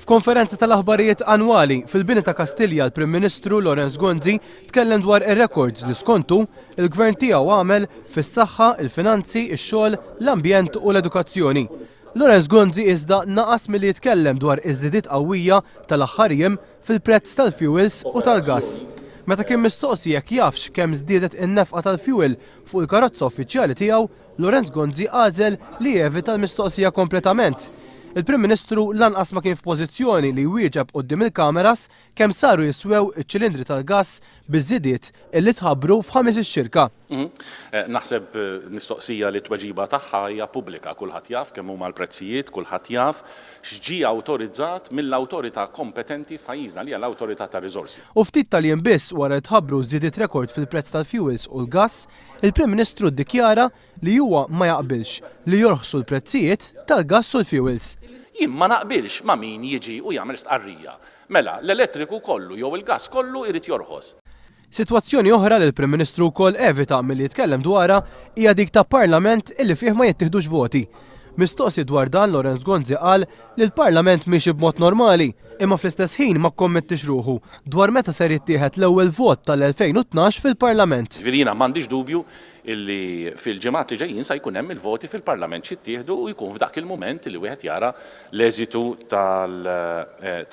F'konferenza tal-aħbarijiet annwali fil-bini ta' Kastilja l-Prim Ministru Lorenz Gonzi tkellem dwar ir-rekords li skontu il-gvern tiegħu għamel fis-saħħa, il-finanzi, ix-xogħol, l-ambjent u l-edukazzjoni. Lorenz Gonzi iżda naqas milli jitkellem dwar iż-żidiet qawwija tal-aħħar jiem fil-prezz tal-fuels u tal-gass. Meta kien mistoqsi jekk jafx kemm żdiedet in-nefqa tal-fuel fuq il-karozza uffiċjali tiegħu, Lorenz Gonzi għażel li jevita l-mistoqsija kompletament. Il-Prim Ministru lanqas ma kien f'pożizzjoni li jwieġeb quddiem il-kameras kemm saru jiswew iċ-ċilindri tal-gass biż-żidiet illi tħabbru f'5 xirka. Naħseb mistoqsija li tweġiba tagħha hija pubblika, kulħadd jaf kemm huma l-prezzijiet, kulħadd jaf x'ġie awtorizzat mill-awtorità kompetenti f'pajjiżna li hija l-awtorità tar-riżorsi. U ftit tal-jiem biss wara tħabbru żidiet rekord fil-prezz tal-fuels u l-gass, il-Prim Ministru ddikjara li huwa ma jaqbilx li jorħsu l-prezzijiet tal-gass u l-fuels. Jien ma naqbilx ma' min jiġi u jagħmel stqarrija. Mela, l-elettriku kollu jew il-gass kollu jrid jorħos. Sitwazzjoni oħra li l-Prim Ministru wkoll evita milli jitkellem dwarha hija dik ta' Parlament illi fih ma jittieħdux voti. Mistoqsi dwar dan Lorenz Gonzi qal li l-Parlament miexi b'mod normali, imma fl-istess ħin ma kkommettix ruħu dwar meta ser jittieħed l-ewwel vot tal-2012 fil-Parlament. Jiena m'għandix dubju illi fil-ġimgħat li ġejjin se jkun hemm il-voti fil-Parlament jittieħdu u jkun f'dak il-mument li wieħed jara l-eżitu ta'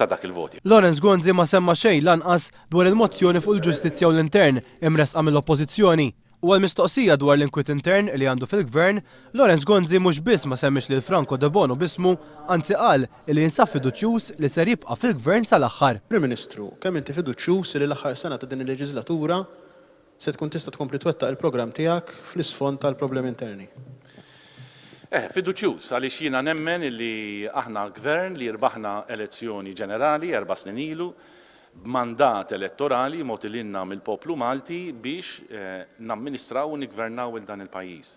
dak il-voti. Lorenz Gonzi ma semma xejn lanqas dwar il-mozzjoni fuq il-ġustizzja u l-intern imresqa mill-Oppożizzjoni. U għal-mistoqsija dwar l-inkwit intern li għandu fil-gvern, Lorenz Gonzi mhux biss ma semmix lil Franco De Bono bismu, anzi qal li jinsab fiduċjuż li ser jibqa' fil-gvern sal-aħħar. Prim Ministru, kemm inti fiduċjuż li l-aħħar sena ta' din il-leġislatura se tkun tista' tkompli twettaq il-programm tiegħek fl-isfond tal-problemi interni? Fiduċjuż għaliex jiena nemmen li aħna gvern li rbaħna elezzjoni ġenerali 4 snin ilu b'mandat elettorali motililna mill-poplu Malti biex namministraw u nigvernaw il dan il-pajjiż.